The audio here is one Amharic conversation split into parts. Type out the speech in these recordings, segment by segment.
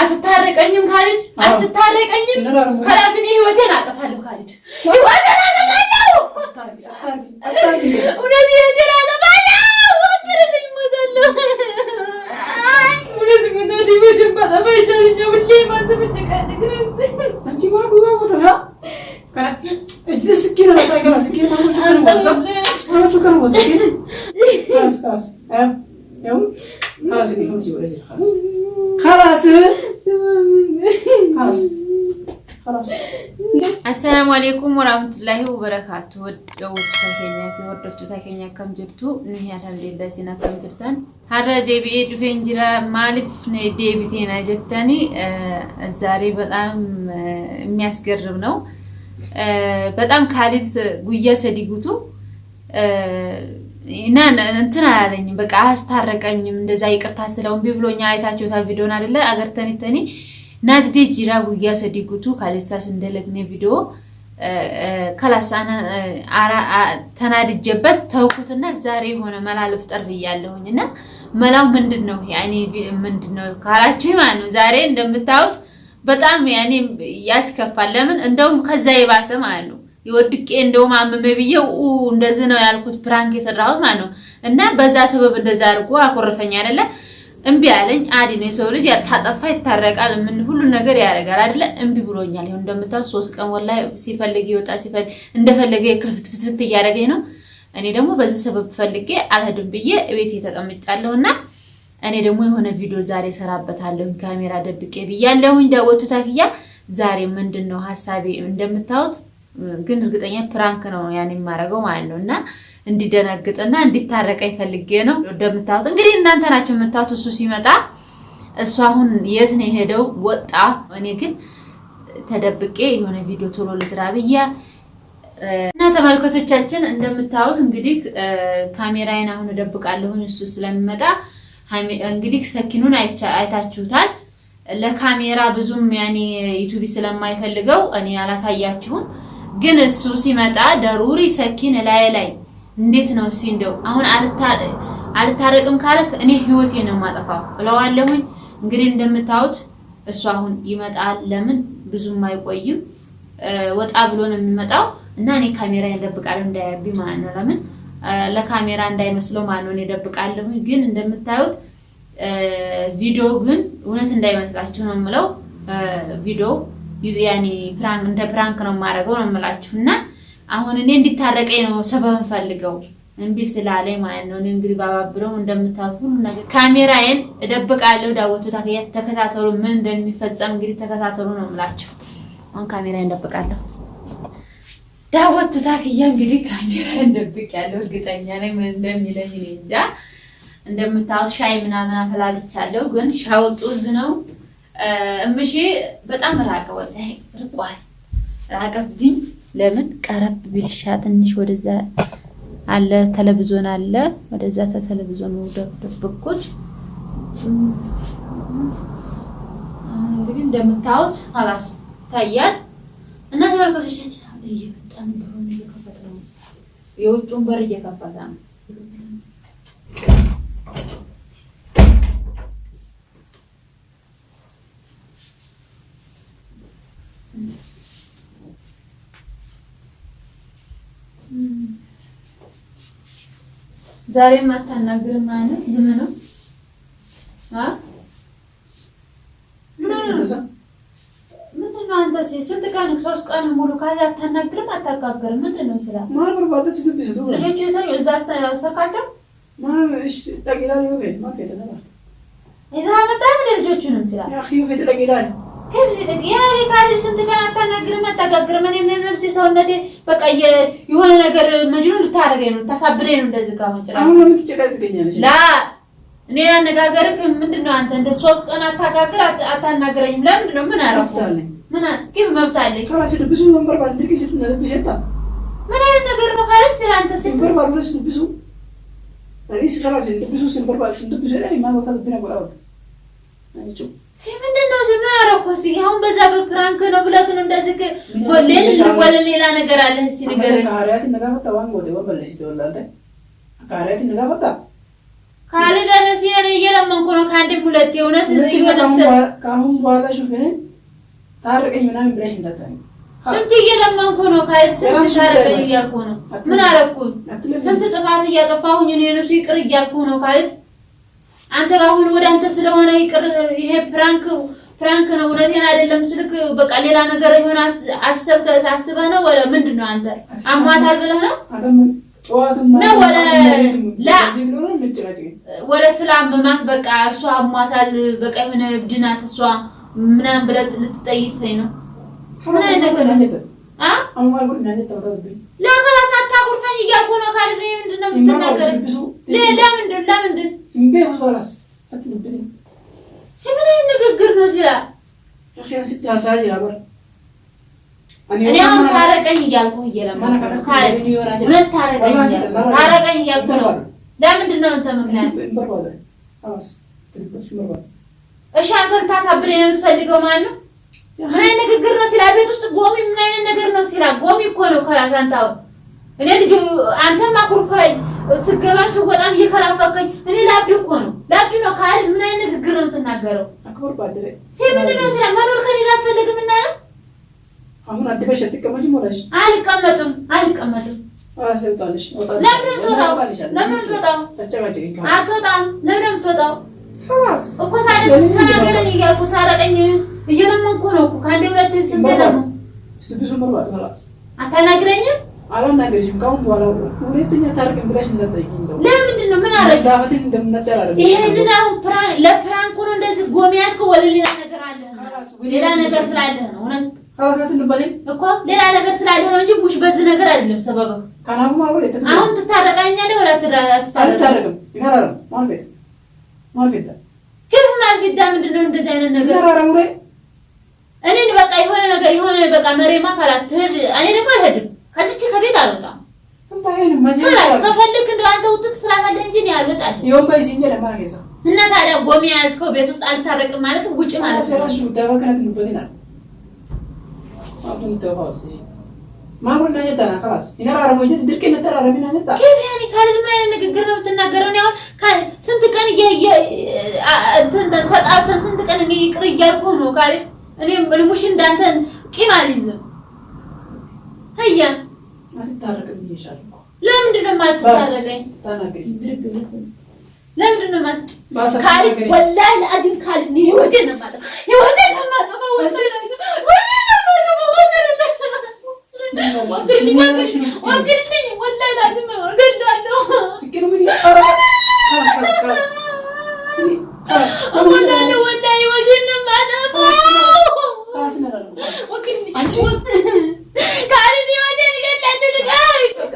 አትታረቀኝም ካልን አትታረቀኝም خلاص እኔ ህይወቴን አጠፋለሁ ካልን ህይወቴን አጠፋለሁ ወለዲ ህይወቴን አጠፋለሁ ወስደልኝ ሞታለሁ ወለዲ ወለዲ ወጀባ ባይቻልኝ ሁሌ ማንተ ብቻ አንቺ ማጉባ ወጣ ካላ እጅ ስኪና ታገራ ስኪና ማሮቹ ከነ ወስኪ خلاص يوم خلاص اللي خلص يقول لي خلاص خلاص خلاص السلام عليكم ورحمة الله وبركاته ودوت تاكينيا في ودوت تاكينيا كم جرتو نهي الحمد لله سينا كم جرتان هذا ديبي دفين جرا مالف ديبي تينا جتاني الزاري بتأم مياسكرب نو بتأم خالد قويا سديقوتو እና እንትና ያለኝ በቃ አስታረቀኝም እንደዛ ይቅርታ ስለውን ቢብሎኛ አይታችሁታ ቪዲዮን አይደለ አገርተኔ ናትዲ ጂራ ጉያ ሰዲቁቱ ካለሳስ እንደለግነ ቪዲዮ ከላሳና ተናድጀበት ተውኩትና ዛሬ ሆነ መላልፍ ጥር ይያለሁኝና መላው ምንድነው ያኔ ምንድነው ካላችሁ ማለት ነው ዛሬ እንደምታዩት በጣም ያኔ ያስከፋል ለምን እንደውም ከዛ ይባሰ ማለት ነው ይወድቄ እንደውም አመመ ቢየው እንደዚህ ነው ያልኩት ፕራንክ የሰራሁት ማለት ነው እና በዛ ሰበብ እንደዛ አርጎ አቆረፈኝ አይደለ እንቢ ያለኝ አዲ ነው ሰው ልጅ ያጣጣፋ ይታረቃል ምን ሁሉ ነገር ያረጋል አይደለ እንቢ ብሎኛል ይሁን እንደምታው 3 ቀን ወላይ ሲፈልግ ይወጣ ሲፈልግ እንደፈለገ ክፍትፍት ያረጋኝ ነው እኔ ደግሞ በዚህ ሰበብ ፈልጌ አልሄድም ብዬ እቤት ተቀምጫለሁና እኔ ደግሞ የሆነ ቪዲዮ ዛሬ ሰራበታለሁ ካሜራ ደብቄ ብያለሁኝ ዳወቱ ታኪያ ዛሬ ምንድነው ሐሳቤ እንደምታውት ግን እርግጠኛ ፕራንክ ነው ያኔ ማረጋው ማለት ነውና እንዲደነግጥና እንዲታረቀኝ ፈልጌ ነው እንደምታውቁት እንግዲህ እናንተ ናችሁ የምታውቁት እሱ ሲመጣ እሱ አሁን የት ነው ሄደው ወጣ እኔ ግን ተደብቄ የሆነ ቪዲዮ ቶሎ ልስራ ብያ እና ተመልካቾቻችን እንደምታውቁት እንግዲህ ካሜራዬን አሁን ደብቃለሁ እሱ ስለሚመጣ እንግዲህ ሰኪኑን አይታችሁታል ለካሜራ ብዙም ያኔ ዩቲዩብ ስለማይፈልገው እኔ አላሳያችሁም ግን እሱ ሲመጣ ደሩሪ ሰኪን ላይ እንዴት ነው እሺ እንደው አሁን አልታረቅም ካለክ እኔ ህይወቴን ነው ማጠፋው ብለዋለሁኝ እንግዲህ እንደምታውቁት እሱ አሁን ይመጣል ለምን ብዙም አይቆይም ወጣ ብሎ ነው የሚመጣው እና እኔ ካሜራ ያደብቃለሁ እንዳያቢ ማለት ነው ለምን ለካሜራ እንዳይመስለው ማለት ነው እኔ ደብቃለሁ ግን እንደምታዩት ቪዲዮ ግን እውነት እንዳይመስላችሁ ነው የምለው ቪዲዮ ያኒ ፕራንክ እንደ ፕራንክ ነው ማረጋው ነው የምላችሁና አሁን እኔ እንዲታረቀኝ ነው ሰበብ ፈልገው እንቢ ስላለኝ ማለት ነው እንግዲህ ባባብረው እንደምታውቁት ሁሉ ነገር ካሜራዬን እደብቃለሁ ዳወቱ ታከያት ተከታተሉ ምን እንደሚፈጸም እንግዲህ ተከታተሉ ነው የምላችሁ አሁን ካሜራዬን እደብቃለሁ ዳወቱ ታከያ እንግዲህ ካሜራዬን እደብቃለሁ እርግጠኛ ነኝ ምን እንደሚለኝ እንጃ እንደምታውቁት ሻይ ምናምን አፈላልቻለሁ ግን ሻው ጡዝ ነው እምሺ በጣም ራቀ ወላሂ ርቋል ራቀብኝ ለምን ቀረብ ቢልሻ ትንሽ ወደዛ አለ ቴሌቪዥን አለ ወደዛ ቴሌቪዥኑ ደብቁት እንግዲህ እንደምታውቁት خلاص ታያል እና ተመልካቾቻችን አሁን እየመጣን በሆነ እየከፈተ ነው የውጭውን በር እየከፈተ ነው ዛሬ ማታናግር ማለት ምን ነው ምንድነው አንተ ስንት ቀን 3 ቀን ሙሉ ካለ አታናግርም አታጋግርም ምንድነው ስራ ማርበር ባደስ ልብስ ነው ልጆች እዛ ሰርካቸው እሺ ታቂላል ይወት ማከተና እዛ በጣም ልጆቹንም ስራ ያ ኺዩ ፈት ታቂላል ከዚህ ያ ካለ ስንት ቀን አታናግርም አታጋግርም እኔ ምን ልብስ ሰውነቴ በቃ የሆነ ነገር መጅኑን ልታረገኝ ነው ታሳብደኝ ነው እንደዚህ ጋር ወንጭራ አሁን ምን ትጨቃጭቀኛለሽ ላ እኔ ያነጋገርክ ምንድነው አንተ እንደ 3 ቀን አታጋግር አታናግረኝም ለምንድነው ምን አረፍታለኝ ምን ግን መብታለኝ ከራስ ልብሱ ወንበር ባል ድርጊት ልብስ ይጣ ምን አይነት ነገር ነው ካለ ስለአንተ ወንበር ባል ልብሱ አሪስ ከራስ ልብሱ ወንበር ባል ልብሱ ላይ ማውጣት አልተናገረው አይቹ ምንድነው ዝም አረኮስ ይሁን በዛ በፕራንክ ነው ብለህ ነው እንደዚህ ሌላ ነገር አለ እስቲ ነገር ካሪያት ነገፈታ ዋን ወደ ወበለሽ ተወላልተ ካሪያት ነገፈታ ካልደረስ እየለመንኩ ነው ከአንድም ሁለቴ እውነት ከአሁን በኋላ ሹፌ ታርቀኝ ምናምን ብለሽ እንዳታኝ። ስንት እየለመንኩ ነው ስንት ታርቀኝ እያልኩ ነው። ምን አደረኩኝ? ስንት ጥፋት እያጠፋሁኝ እኔ እሱ ይቅር እያልኩ ነው ካል አንተ አሁን ወደ አንተ ስለሆነ ይቅር ይሄ ፍራንክ ነው እውነቴን አይደለም ስልክ በቃ ሌላ ነገር ይሆን አስበህ ነው ወለ ምንድነው አንተ አሟታል ብለህ ነው ነው ወለ ስላመማት በቃ እሷ አሟታል በቃ የሆነ እብድናት እሷ ምናምን ብለህ ልትጠይፈኝ ነው ምን ነገር ነው ለከላስ አታቁርፈኝ እያልኩ ነው ካለ ምንድነው የምትናገረው ለምንድን ሲምን ንግግር ነው ሲላ እኔ አሁን ታረቀኝ እያልኩ እየለመንኩ ነው ሁለት ታረቀኝ እያልኩ ነው ለምንድን ነው አንተ ምክንያት እሺ አንተ ልታሳብረኝ ነው የምትፈልገው ማለት ነው ምን አይነት ንግግር ነው ሲላ ቤት ውስጥ ጎሚ ምን አይነት ነገር ነው ሲላ ጎሚ እኮ ነው ከላስ አንተው እኔ ልጅ አንተም አኩርፈኝ ስገባም ስወጣም እየከላፈከኝ እኔ ላብድ እኮ ነው ካል ምን አይነት ንግግር ነው የምትናገረው አክብር ባደረ ምንድን ነው ሲላ መኖር ከኔ ጋር አትፈልግም እና ነው አሁን አድበሽ አትቀመጪም ወላሽ አልቀመጥም አስለውጣለሽ ለምን ትወጣው አትወጣም ለምን ትወጣው خلاص እኮ ታረቀኝ እያልኩ ታረቀኝ እየለመንኩ ነው እኮ ከአንዴ ሁለቴ ስንት ደግሞ ስትብሱ መርባት خلاص አታናግረኝም አላናገርሽም ካሁን በኋላ ሁለተኛ ታርቀኝ ብለሽ እንዳትጠይቂኝ ነው ለምንድን ነው ምን አረጋጋት ጋባቴን እንደምናጠራረግ ይሄንን አሁን ለፕራንክ ነው እንደዚህ ጎሚያስከው ወለ ሌላ ነገር አለ ሌላ ነገር ስላለ ነው እውነት خلاص እንበለኝ እኮ ሌላ ነገር ስላለ ነው እንጂ ሙሽ በዚህ ነገር አይደለም ሰበብ ካናቡ ማለት አሁን ትታረቀኛለህ ወላ አትታረቅም ይናራራ ማልፈታ ከፍ ማልፈታ ምንድነው እንደዚህ አይነት ነገር ይናራራ እኔ በቃ የሆነ በቃ መሬማ ካላት እኔ ደግሞ አልሄድም ከዚች ከቤት አልወጣም ሰምታየን ማጀራ ከፈልክ እንደው አንተ ውጥት ስላታለ እንጂ ነው ያልወጣል ይሁን ባይሲኝ ለማረገዛ እና ታዲያ ጎሚያ ያስከው ቤት ውስጥ አልታረቅም ማለት ውጪ ማለት ነው ሰራሽ ደባከነት ንበትና አሁን ተባው ማሙል ነው ያታና خلاص ይናራራ ወይት ድርቅነት ተራራሚና ነጣ ከፍ ያኒ ካልን ምን አይነት ንግግር ነው የምትናገረው ነው አሁን ስንት ቀን እንትን ተጣጣን ስንት ቀን እኔ ይቅር እያልኩ ነው ካለ እኔ ሙሽ እንዳንተ ቂም አልይዝም ሀያ አትታረቅም ይሻል ለምንድን ነው የማትታረቀኝ ታናግሪ ለምንድን ነው ካሊ ወላሂ ለአዚም ካሊ ህይወቴን ነው ማለት ወግርልኝ ወላሂ ለአዚም እገድላለሁ ስኪኑ ምን ያራ ወላሂ ህይወቴን ነው ማለት አንቺ ካሊ ህይወቴን እገድላለሁ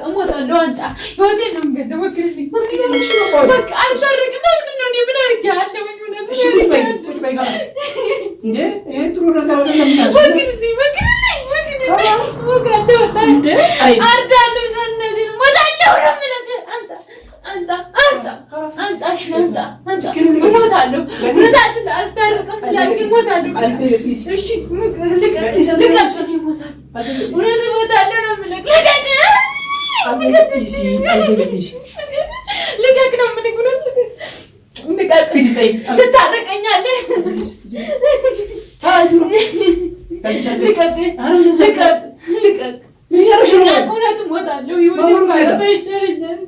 እሞታለሁ አንተ ህይወቴን ነው የምገድለው ወግርልኝ በቃ አልታረቅም ለምንድን ነው እኔ ምን አድርጌሃለሁ ቁጭ በይ እንዴ ይሄ ጥሩ ነገር አይደለም ወግርልኝ እንዴ አርዳለሁ ዘነድን ሞታለሁ ነው የምልህ አንተ እሞታለሁ ምናምን አልታረቅም ስላልክ እሞታለሁ እሺ ልቀቅ እውነት እሞታለሁ ነው የምልህ ልቀቅ ነው የምልህ እውነት ልቀቅ ትታረቀኛለህ ልቀቅ እውነት እሞታለሁ ይወደው ማለት አይቻለኛል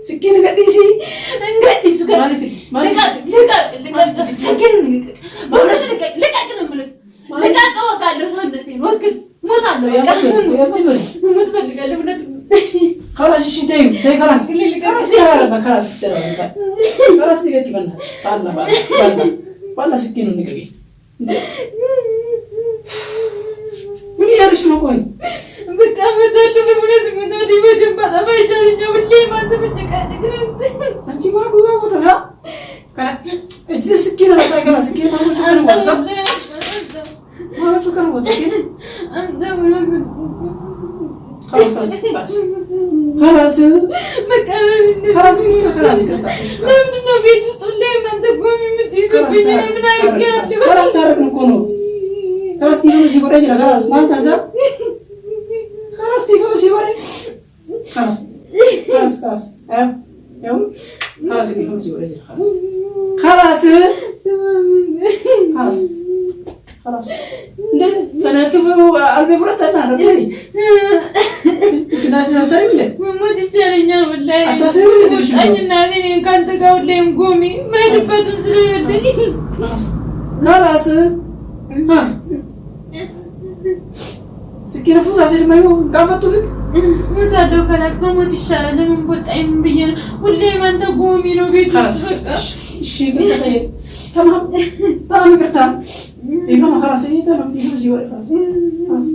سكين قديسي እንግዲህ ማለት ልቀቅ ወጋለሁ ሰውነቴን ወግል ሞታለሁ ሞት ፈልጋለሁ خلاص ايش تايم خلاص خلاص يا خلاص خلاص نقعد بنا والله سكين نقعد من يارش مكوين በቃ መታለሁ በእውነት መታለሁ በደንብ አባይቻለኝ ሁሌ ማንተ ብቻ አንቺ ማጉባ ወጣ ካት እጅ ስኪን አጣገና ስኪን ማውጭ ከነው ማውጭ ከነው ስኪን خلاص خلاص በቃ خلاص خلاص ለምንድን ነው ቤት ውስጥ ሁሌም አንተ ቆሚ የምትይዝብኝ? እኔ ምን አድርጌያለሁ? خلاص ታረቅን እኮ ነው። خلاص ይሄን ሲወረጅ ነው خلاص ማለት ነው። خلاص ይሄን ሲወረጅ خلاص خلاص خلاص يوم خلاص يفهم سيوري خلاص خلاص خلاص خلاص ده سنكفوا قلبي فرطنا ربي كناس مسوي له መሞት ይቻለኛል ወላሂ እኔና እኔ ካንተ ጋር ሁሌም ቆሚ ማይድበትም ስለሌለኝ خلاص سكينة فوز عشان ما يوم قابضوا فيك متعدو كلام ما موت الشارع لما بطعم بينا واللي ما انت قومي لو بيت خلاص الشيء قلت طيب تمام تمام كرتام يفهم خلاص ايه تمام يفهم زي خلاص خلاص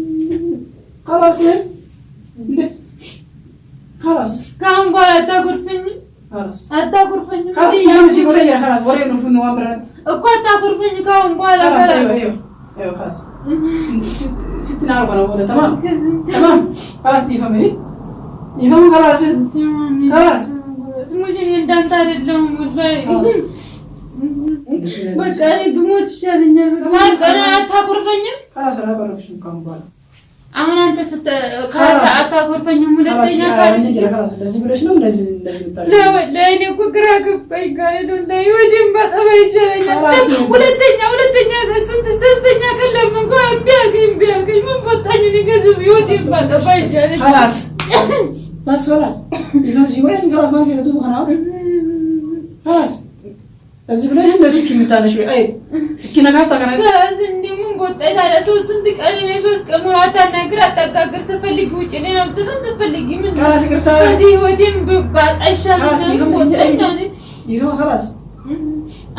خلاص خلاص كم بقى تاكل خلاص اتاكل فيني خلاص يفهم زي ولا خلاص ولا انه في النوامرات اكو تاكل فيني كم بقى خلاص ايوه خلاص ستنا أربعة وده تمام تمام خلاص تفهمي يفهم خلاص خلاص مجني እንዳንተ አይደለም ወላሂ በቃ እኔ ብሞት ይሻለኛል በቃ አታኮርፈኝም خلاص انا بعرفش كم بقى አሁን አንተ ከሰዓት አታኮርፈኝም ሁለተኛ خلاص ለዚህ ብለሽ ነው እንደዚህ ብታረጊ ለእኔ እኮ ግራ ገባኝ ጋር ነው ላይ ወዲም ባጠባ ይችላል ሁለተኛ ስንት ሶስተኛ ቀን ለምን እንኳን ቢያገኝ ምን ፈጣኝ ነው ገዝብ ወዲም ባጠባ ይችላል خلاص بس خلاص يفهم زي ولا يقرا ما في دوب خلاص እዚህ ብለሽ እንደዚህ ኪምታነሽ ወይ አይ ስኪና ካፍታ kana ጋዝ እንደምን ወጣይ ታዲያ ስንት ቀን ነው 3 ቀን ሙሉ አታናግር አታጋግር ስፈልግ ውጪ ላይ ነው ትሉ ስፈልግ ምን خلاص ይቅርታ እዚህ ወዲም ባጣሻል ይፈም خلاص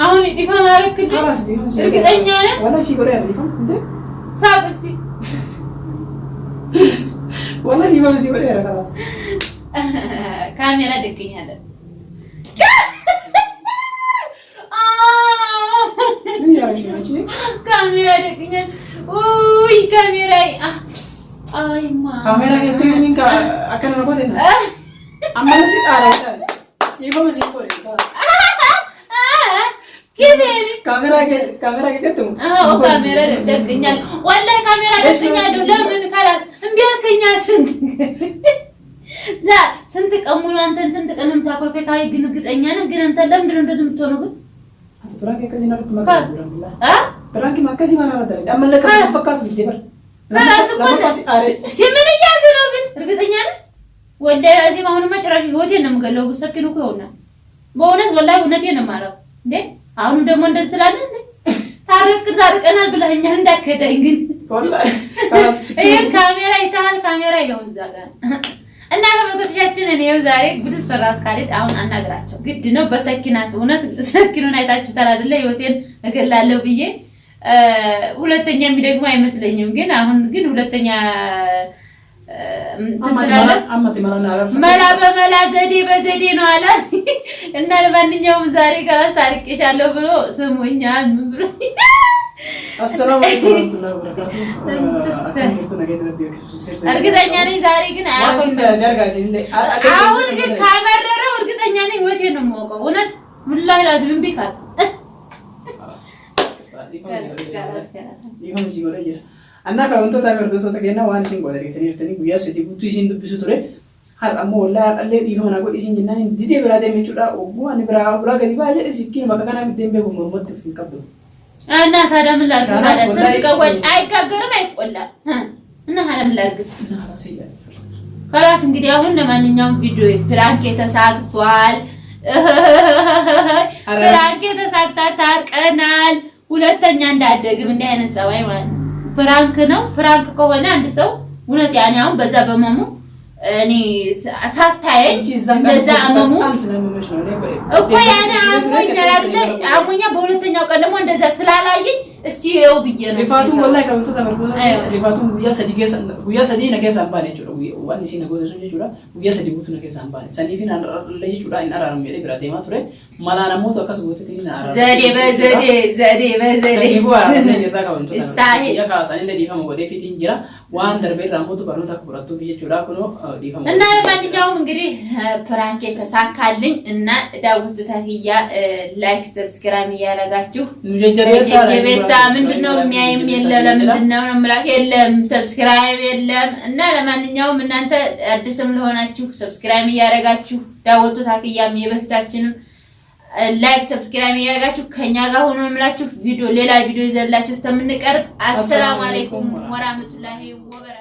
አሁን ይፈም አረክልኝ خلاص እርግጠኛ ነህ ወላ ሲጎራ ይፈም እንዴ ሳቅስቲ ወላ ይፈም ሲጎራ خلاص ካሜራ ደቅኛለ ካሜራ ደቅኛል ኡይ ካሜራይ አይማ ካሜራ ከትሪኒንግ አከነ ነው ቆተና አማነሲ አራይታ ይፈም ሲጎራ ካሜራ ከከተሙ ካሜራ ደቅኛል ወላሂ ካሜራ ደቅኛል ለምን ካላት እንቢያከኛ ስንት ቀን ሙሉ አንተን ስንት ቀን የምታኮርፈ ካይ ግን እርግጠኛ ነህ ግን አንተ ለምንድን ነው እንደዚህ የምትሆነው ግን ብራንክ ከዚህ ነው ተመካከረ ብራንክ ማከዚህ ማናረደ አመለከ ተፈካቱ ቢደበር ሲምን እያልክ ነው ግን እርግጠኛ ነህ ወላሂ እዚህ አሁን መጨረሻ ህይወቴን ነው የምገለው ሰኪኑ እኮ ይሆናል በእውነት ወላሂ እውነቴን ነው የማረው እንዴ አሁን ደግሞ እንደዚህ ትላለህ እንዴ ታረቀናል ብለኸኛል እንዳከዳኝ ግን ወላሂ ይሄ ካሜራ ይታል ካሜራ ይሁን እዛ ጋር እና ከመገስያችን እኔው ዛሬ ጉድ ሰራት ካለት አሁን አናግራቸው ግድ ነው በሰኪናት እውነት ሰኪኑን አይታችሁ ተላደለ ህይወቴን እገላለሁ ብዬ ሁለተኛ የሚደግሙ አይመስለኝም ግን አሁን ግን ሁለተኛ መላ በመላ ዘዴ በዘዴ ነው አለ እና ለማንኛውም ዛሬ ከራስ ታርቄሻለሁ ብሎ ስሙኛል ምን ብሎ السلام عليكم ورحمة الله وبركاته. እርግጠኛ ነኝ ዛሬ ግን አሁን ግን ካመረረው እርግጠኛ ነኝ ወቴን ነው የማውቀው እውነት ወላሂ ላዝም ቢካል ይሁን ሲጎረ እና ከወንቶ ታመርቶ ተገና ዋን ሲንጎረ የተኔርተኒ ጉያ ሰቲ ጉቱ ሲን ድብሱ ቱሬ har'ammoo wallaahi har'allee dhiifama naa godhisin jennaan didee biraa deemee jechuudha ogguu ani biraa ulaa gadi baay'ee jedhe sikkiin bakka kanaa biddeen beeku mormatti hin qabdu እና ታዲያ ምን ላድርግ ማለት ስንት ቀን አይጋገርም አይቆላም እና ታዲያ ምን ላድርግ خلاص እንግዲህ አሁን ለማንኛውም ቪዲዮ ፍራንክ የተሳክቷል ፍራንክ የተሳክቷል ታርቀናል ሁለተኛ እንዳደግም እንዲህ አይነት ጸባይ ማለት ፍራንክ ነው ፍራንክ ከሆነ አንድ ሰው እውነት ያኔ አሁን በዛ በመሙ እኔ ሳታየኝ እንደዛ አመሙ እኮ ያኔ አሞኛ በሁለተኛው ቀን ደግሞ እንደዛ ስላላየኝ እስቲ ይኸው ብዬ ነው ሪፋቱ ወላሂ ከመቶ ተመርቶ ሪፋቱ ጉያ ሰዲ ነገ ሳምባኔ ጩራ ዋን ሲነ ጎዘሱ ጩራ ጉያ ሰዲ ቡቱ ነገ ሳምባኔ ሰሊፊን ለይ ጩራ እናራም የለ ብራቴ ማቱሬ ማላና ሞቶ አከስ ቦቴ ቲና አራ ዘዴ በዘዴ ይቦራ ለይ ጀራ ከመቶ እስታሂ ያካ ሳኒ ለዲ ከመ ጎዴ ፊቲን ጅራ waan darbee raamootu barnoota kuburatu jechuudha kuno diifamu እና ለማንኛውም እንግዲህ ፕራንክ ተሳካልኝ እና ዳውት ታኪያ ላይክ ሰብስክራይብ ያረጋችሁ ጀጀቤሳ ምንድነው የሚያይም የለ ለምንድነው ነው ማለት የለም ሰብስክራይብ የለም እና ለማንኛውም እናንተ አዲስም ለሆናችሁ ሰብስክራይብ ያረጋችሁ ዳውት ታኪያም የበፊታችንም ላይክ ሰብስክራይብ ያረጋችሁ ከኛ ጋር ሆኖ የምላችሁ ቪዲዮ ሌላ ቪዲዮ ይዘላችሁ እስከምንቀርብ አሰላሙ አለይኩም ወራህመቱላሂ ወበረካቱ